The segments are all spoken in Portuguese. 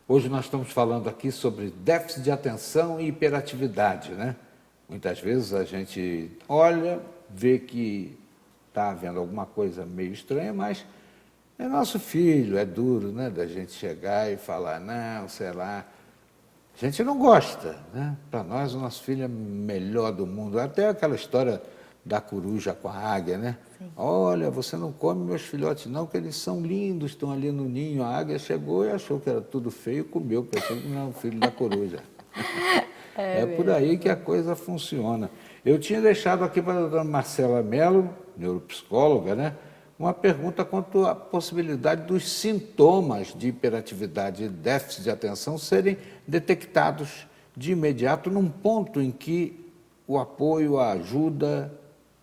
Hoje nós estamos falando aqui sobre déficit de atenção e hiperatividade, né? Muitas vezes a gente olha, vê que está havendo alguma coisa meio estranha, mas é nosso filho, é duro, né? Da gente chegar e falar, não, sei lá. A gente não gosta, né? Para nós, o nosso filho é o melhor do mundo. Até aquela história da coruja com a águia, né? Sim. Olha, você não come meus filhotes não, que eles são lindos, estão ali no ninho. A águia chegou e achou que era tudo feio, comeu, pensou que não é o filho da coruja. É por aí que a coisa funciona. Eu tinha deixado aqui para a doutora Marcela Mello, neuropsicóloga, né? Uma pergunta quanto à possibilidade dos sintomas de hiperatividade e déficit de atenção serem detectados de imediato num ponto em que o apoio, a ajuda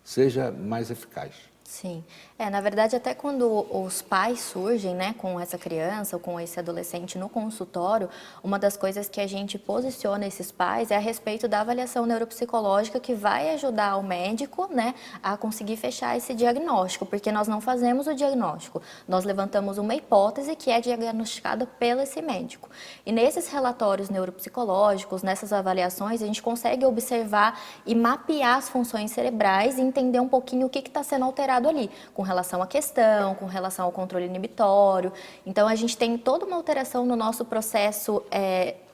seja mais eficaz. Sim. Na verdade, até quando os pais surgem, né, com essa criança ou com esse adolescente no consultório, uma das coisas que a gente posiciona esses pais é a respeito da avaliação neuropsicológica que vai ajudar o médico, né, a conseguir fechar esse diagnóstico, porque nós não fazemos o diagnóstico, nós levantamos uma hipótese que é diagnosticada pelo esse médico. E nesses relatórios neuropsicológicos, nessas avaliações, a gente consegue observar e mapear as funções cerebrais e entender um pouquinho o que está sendo alterado ali, com relação à questão, com relação ao controle inibitório. Então, a gente tem toda uma alteração no nosso processo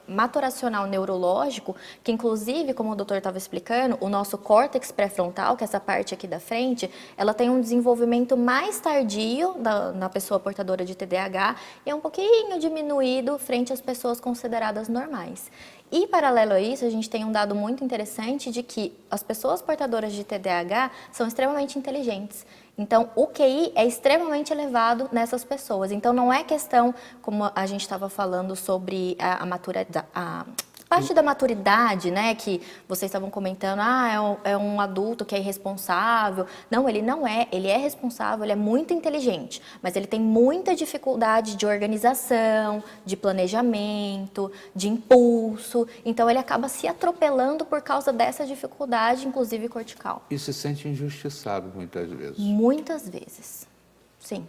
maturacional neurológico, que inclusive, como o doutor estava explicando, o nosso córtex pré-frontal, que é essa parte aqui da frente, ela tem um desenvolvimento mais tardio na pessoa portadora de TDAH e é um pouquinho diminuído frente às pessoas consideradas normais. E, paralelo a isso, a gente tem um dado muito interessante de que as pessoas portadoras de TDAH são extremamente inteligentes. Então, o QI é extremamente elevado nessas pessoas. Então, não é questão, como a gente estava falando sobre a parte da maturidade, né, que vocês estavam comentando, é um adulto que é irresponsável. Não, ele não é, ele é responsável, ele é muito inteligente, mas ele tem muita dificuldade de organização, de planejamento, de impulso, então ele acaba se atropelando por causa dessa dificuldade, inclusive cortical. E se sente injustiçado muitas vezes. Muitas vezes, sim.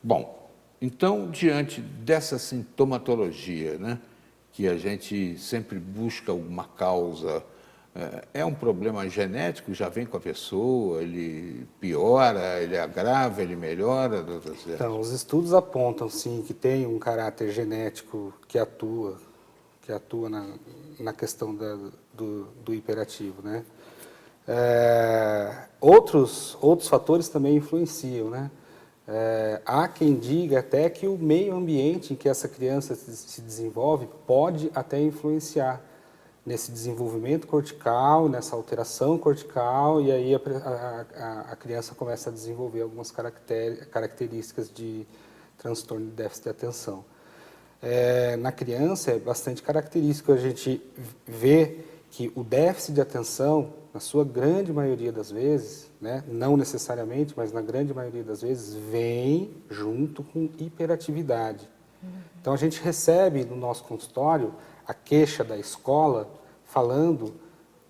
Bom, então, diante dessa sintomatologia, né, que a gente sempre busca alguma causa, é um problema genético, já vem com a pessoa, ele piora, ele agrava, ele melhora, doutor Sérgio? Então, os estudos apontam, sim, que tem um caráter genético que atua na questão do hiperativo, né? Outros fatores também influenciam, né? Há quem diga até que o meio ambiente em que essa criança se desenvolve pode até influenciar nesse desenvolvimento cortical, nessa alteração cortical, e aí a criança começa a desenvolver algumas características de transtorno de déficit de atenção. Na criança é bastante característico a gente ver que o déficit de atenção, na sua grande maioria das vezes, né, não necessariamente, mas na grande maioria das vezes, vem junto com hiperatividade. Então, a gente recebe no nosso consultório a queixa da escola falando,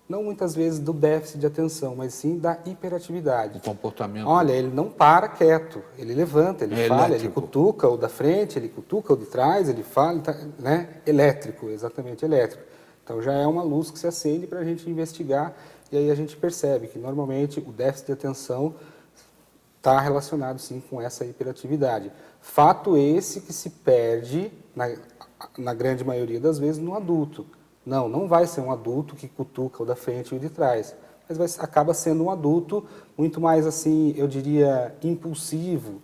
não muitas vezes do déficit de atenção, mas sim da hiperatividade. O comportamento. Olha, ele não para quieto, ele levanta, ele fala, elétrico. ele cutuca o da frente, ele cutuca o de trás, ele fala, né? Elétrico, exatamente elétrico. Então, já é uma luz que se acende para a gente investigar e aí a gente percebe que, normalmente, o déficit de atenção está relacionado, sim, com essa hiperatividade. Fato esse que se perde, na grande maioria das vezes, no adulto. Não vai ser um adulto que cutuca o da frente e o de trás, mas acaba sendo um adulto muito mais, assim, eu diria, impulsivo,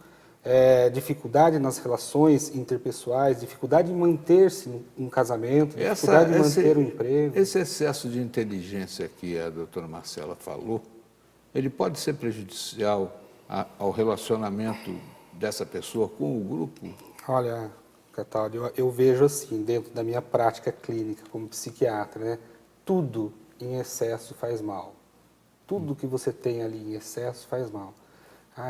dificuldade nas relações interpessoais, dificuldade em manter-se num casamento, dificuldade em manter o emprego. Esse excesso de inteligência que a doutora Marcela falou, ele pode ser prejudicial ao relacionamento dessa pessoa com o grupo? Olha, Cataldo, eu vejo assim, dentro da minha prática clínica como psiquiatra, né, tudo em excesso faz mal. Tudo que você tem ali em excesso faz mal.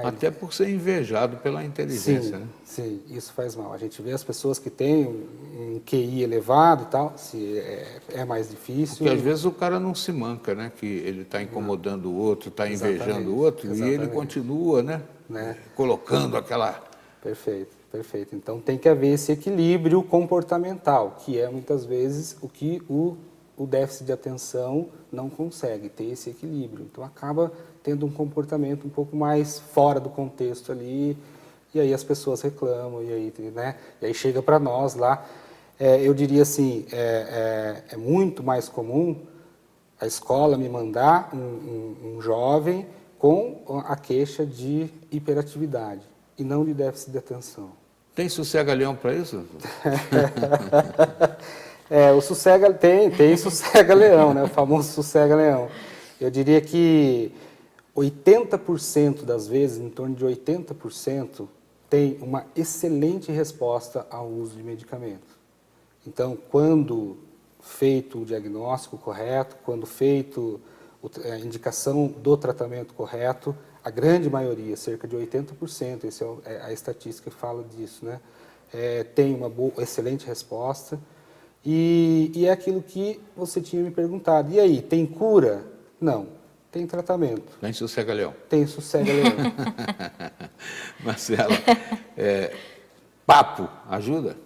Até por ser invejado pela inteligência, sim, né? Sim, isso faz mal. A gente vê as pessoas que têm um QI elevado e tal, se é mais difícil. Porque às vezes o cara não se manca, né? Que ele está incomodando o outro, está invejando o outro, e ele continua, né? Colocando aquela... Perfeito. perfeito. Então tem que haver esse equilíbrio comportamental, que é muitas vezes o que o déficit de atenção não consegue, ter esse equilíbrio. Então acaba tendo um comportamento um pouco mais fora do contexto ali, e aí as pessoas reclamam, e aí, né? E aí chega para nós lá. Eu diria assim, é muito mais comum a escola me mandar um jovem com a queixa de hiperatividade e não de déficit de atenção. Tem sossega-leão para isso? O sossega tem sossega-leão, né? O famoso sossega-leão. Eu diria que 80% das vezes, em torno de 80%, tem uma excelente resposta ao uso de medicamentos. Então, quando feito o diagnóstico correto, quando feito a indicação do tratamento correto, a grande maioria, cerca de 80%, essa é a estatística que fala disso, né? Tem uma excelente resposta. E é aquilo que você tinha me perguntado. E aí, tem cura? Não. Tem tratamento. Tem sossega-leão. Tem sossega-leão. Marcela, papo ajuda?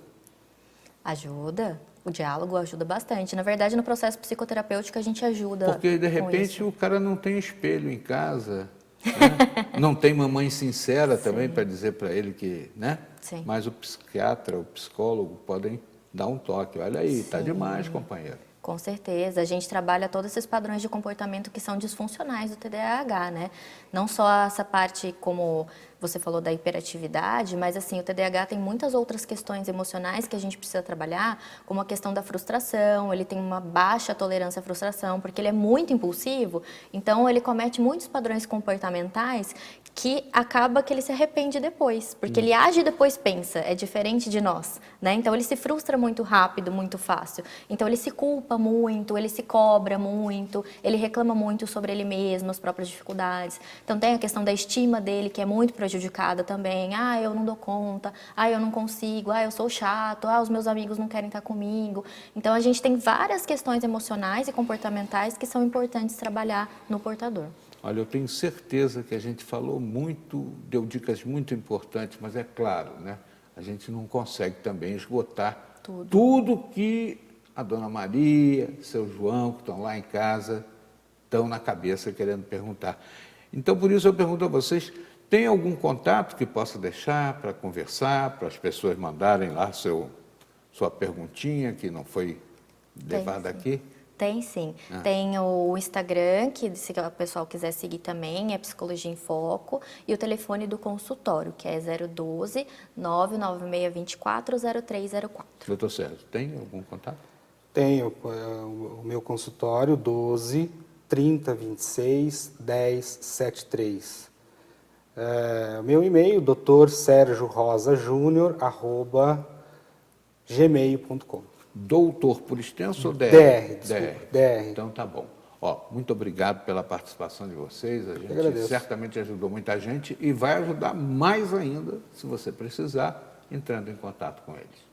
Ajuda. O diálogo ajuda bastante. Na verdade, no processo psicoterapêutico, a gente ajuda. Porque, de repente, o cara não tem espelho em casa, né? Não tem mamãe sincera também para dizer para ele que, né? Sim. Mas o psiquiatra, o psicólogo podem dar um toque. Olha aí, está demais, companheiro. Com certeza, a gente trabalha todos esses padrões de comportamento que são disfuncionais do TDAH, né? Não só essa parte, como você falou, da hiperatividade, mas assim, o TDAH tem muitas outras questões emocionais que a gente precisa trabalhar, como a questão da frustração, ele tem uma baixa tolerância à frustração, porque ele é muito impulsivo, então ele comete muitos padrões comportamentais que acaba que ele se arrepende depois, porque ele age e depois pensa, é diferente de nós, né? Então ele se frustra muito rápido, muito fácil. Então ele se culpa muito, ele se cobra muito, ele reclama muito sobre ele mesmo, as próprias dificuldades. Então tem a questão da estima dele, que é muito prejudicada também. Ah, eu não dou conta, ah, eu não consigo, ah, eu sou chato, ah, os meus amigos não querem estar comigo. Então a gente tem várias questões emocionais e comportamentais que são importantes trabalhar no portador. Olha, eu tenho certeza que a gente falou muito, deu dicas muito importantes, mas é claro, né? A gente não consegue também esgotar tudo que a Dona Maria, seu João, que estão lá em casa, estão na cabeça querendo perguntar. Então, por isso eu pergunto a vocês, tem algum contato que possa deixar para conversar, para as pessoas mandarem lá sua perguntinha que não foi levada aqui? Tem sim. Tem o Instagram, que se o pessoal quiser seguir também, é Psicologia em Foco, e o telefone do consultório, que é 012 99624 0304. Doutor Sérgio, tem algum contato? Tenho o meu consultório, 12 30 26 10 73. Meu e-mail, drsergiorosajunior@gmail.com. Doutor por extenso ou DR? DR. Então tá bom. Ó, muito obrigado pela participação de vocês. A gente certamente ajudou muita gente e vai ajudar mais ainda, se você precisar, entrando em contato com eles.